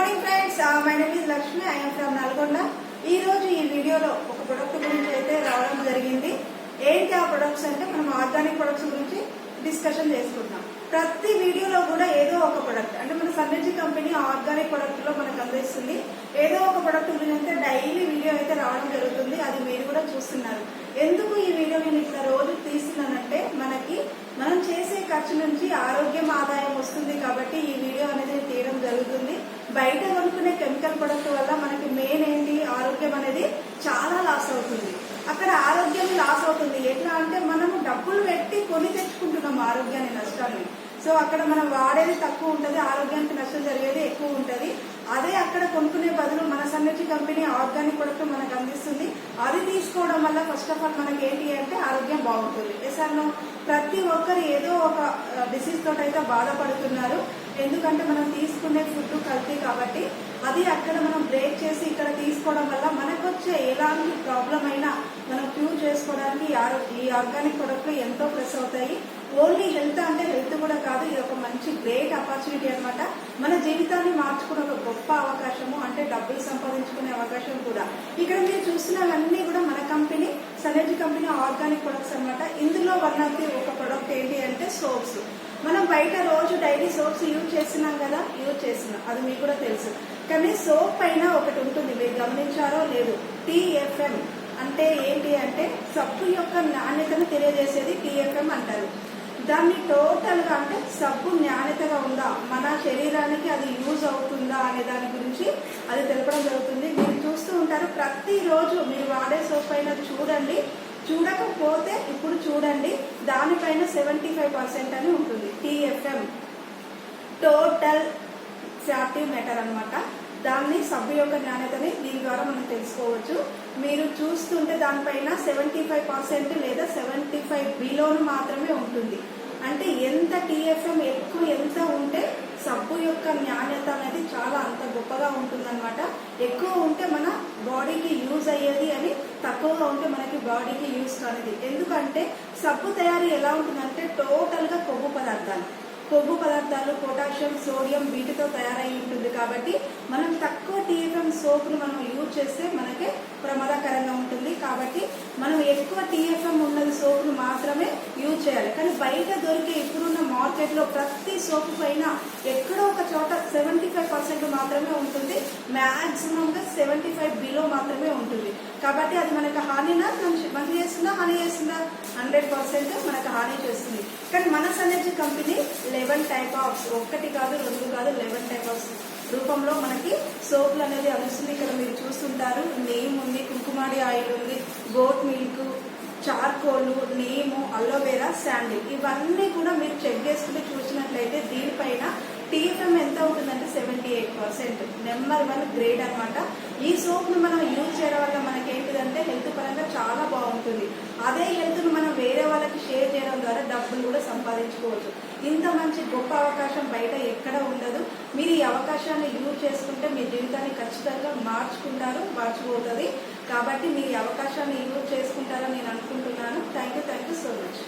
Morning friends, my name is Lakshmi. I am from Nalgonda. ఈ రోజు ఈ వీడియోలో ఒక ప్రొడక్ట్ గురించి అయితే రావడం జరిగింది. ఏంటి ఆ ప్రొడక్ట్స్ అంటే మనం ఆర్గానిక్ ప్రొడక్ట్స్ గురించి డిస్కషన్ చేసుకుంటాం. ప్రతి వీడియోలో కూడా ఏదో ఒక ప్రొడక్ట్ అంటే మన సన్నెర్జీ కంపెనీ ఆర్గానిక్ ప్రొడక్ట్ లో మనకు అందిస్తుంది. ఏదో ఒక ప్రొడక్ట్ గురించి అయితే డైలీ వీడియో అయితే రావడం జరుగుతుంది. అది మీరు కూడా చూస్తున్నారు. ఎందుకు ఈ వీడియో నేను ఇట్లా రోజు తీస్తున్నానంటే మనం చేసే ఖర్చు నుంచి ఆరోగ్యం ఆదాయం వస్తుంది కాబట్టి ఈ వీడియో అనేది తీయడం జరుగుతుంది. బయట కొనుక్కునే కెమికల్ ప్రొడక్ట్ వల్ల మనకి మెయిన్ ఏంటి, ఆరోగ్యం అనేది చాలా లాస్ అవుతుంది. అక్కడ ఆరోగ్యం లాస్ అవుతుంది. ఎట్లా అంటే మనము డబ్బులు పెట్టి కొని తెచ్చుకుంటున్నాం ఆరోగ్యాన్ని, నష్టాన్ని. సో అక్కడ మనం వాడేది తక్కువ ఉంటుంది, ఆరోగ్యానికి నష్టం జరిగేది ఎక్కువ ఉంటుంది. అదే అక్కడ కొనుక్కునే బదులు మన సన్నెర్జీ కంపెనీ ఆర్గానిక్ ప్రొడక్ట్ మనకు అందిస్తుంది. అది తీసుకోవడం వల్ల ఫస్ట్ ఆఫ్ ఆల్ మనకి ఏంటి అంటే ఆరోగ్యం బాగుంటుంది. ఎసార్నో ప్రతి ఒక్కరు ఏదో ఒక డిసీజ్ తోటి అయితే బాధపడుతున్నారు. ఎందుకంటే మనం తీసుకునే ఫుడ్ కల్తీ కాబట్టి అది అక్కడ మనం బ్రేక్ చేసి ఇక్కడ తీసుకోవడం వల్ల మనకు వచ్చే ఎలాంటి ప్రాబ్లం అయినా మనం క్యూర్ చేసుకోవడానికి ఈ ఆర్గానిక్ ప్రొడక్ట్లు ఎంతో ప్లస్ అవుతాయి. ఓన్లీ హెల్త్ అంటే హెల్త్ కూడా కాదు, ఇది ఒక మంచి గ్రేట్ ఆపర్చునిటీ అనమాట. మన జీవితాన్ని మార్చుకునే ఒక గొప్ప అవకాశము, అంటే డబ్బులు సంపాదించుకునే అవకాశం కూడా. ఇక్కడ మీరు చూస్తున్నవన్నీ కూడా మన కంపెనీ సన్నెర్జీ కంపెనీ ఆర్గానిక్ ప్రొడక్ట్స్ అనమాట. ఇందులో ఒక ప్రొడక్ట్ ఏంటి అంటే సోప్స్. మనం బయట రోజు డైలీ సోప్స్ యూజ్ చేస్తున్నాం కదా, అది మీకు కూడా తెలుసు. కానీ సోప్ పైన ఒకటి ఉంటుంది, మీరు గమనించారో లేదు, TFM అంటే ఏంటి అంటే సబ్బు యొక్క నాణ్యతను తెలియజేసేది TFM అంటారు. దాన్ని టోటల్ గా అంటే సబ్బు నాణ్యతగా ఉందా, మన శరీరానికి అది యూజ్ అవుతుందా అనే దాని గురించి అది తెలపడం జరుగుతుంది. మీరు చూస్తూ ఉంటారు, ప్రతిరోజు మీరు వాడే సోప్ పైన చూడండి. చూడకపోతే ఇప్పుడు చూడండి, దానిపైన 75% అని ఉంటుంది. TFM టోటల్ ఫ్యాటీ మ్యాటర్ అనమాట. దాన్ని సబ్బు యొక్క నాణ్యతని దీని ద్వారా మనం తెలుసుకోవచ్చు. మీరు చూస్తుంటే దానిపైన 75% లేదా 75 బిలోను మాత్రమే ఉంటుంది. అంటే ఎంత TFM ఎక్కువ ఎంత ఉంటే సబ్బు యొక్క నాణ్యత అనేది చాలా అంత గొప్పగా ఉంటుందన్నమాట. ఎక్కువ ఉంటే మన బాడీకి యూజ్ అయ్యేది అని, తక్కువగా ఉంటే మనకి బాడీకి యూజ్ కానిది. ఎందుకంటే సబ్బు తయారీ ఎలా ఉంటుందంటే టోటల్ గా కొవ్వు పదార్థాలు, పొటాషియం, సోడియం వీటితో తయారై ఉంటుంది. కాబట్టి మనం తక్కువ TFM సోప్ను మనం యూజ్ చేస్తే మనకే ప్రమాదకరంగా ఉంటుంది. కాబట్టి మనం ఎక్కువ TFM ఉన్నది సోప్ను మాత్రమే యూజ్ చేయాలి. కానీ బయట దొరికే ఇప్పుడున్న మార్కెట్లో ప్రతి సోపు పైన ఎక్కడో ఒక చోట 75% మాత్రమే ఉంటుంది. మ్యాక్సిమం గా 75 బిలో మాత్రమే ఉంటుంది. కాబట్టి అది మనకు హానినా మంచి చేస్తుందా, హాని చేస్తుందా? 100% మనకు హాని చేస్తుంది. కానీ మన సన్నెర్జీ కంపెనీ 11 టైప్ ఆఫ్, ఒకటి కాదు 2 కాదు 11 టైప్ ఆఫ్ రూపంలో మనకి సోపులు అనేది అందిస్తుంది. ఇక్కడ మీరు చూస్తుంటారు, నీమ్ ఉంది, కుంకుమాడి ఆయిల్ ఉంది, goat milk, charcoal, neem, aloe vera, sandal, ఇవన్నీ కూడా మీరు చెక్ చేసుకుని చూసినట్లయితే దీనిపైన TFM ఎంత ఉంటుందంటే 78%. నెంబర్ 1 గ్రేడ్ అనమాట. ఈ సోప్ ను మనం యూజ్ చేయడం వల్ల మనకి ఏంటిదంటే హెల్త్ పరంగా చాలా బాగుంటుంది. అదే హెల్త్ ను మనం వేరే వాళ్ళకి షేర్ చేయడం ద్వారా డబ్బులు కూడా సంపాదించుకోవచ్చు. ఇంత మంచి గొప్ప అవకాశం బయట ఎక్కడ ఉండదు. మీరు ఈ అవకాశాన్ని యూజ్ చేసుకుంటే మీ జీవితాన్ని ఖచ్చితంగా మార్చుకోతుంది. కాబట్టి మీరు ఈ అవకాశాన్ని యూజ్ చేసుకుంటారని నేను అనుకుంటున్నాను. Thank you so much.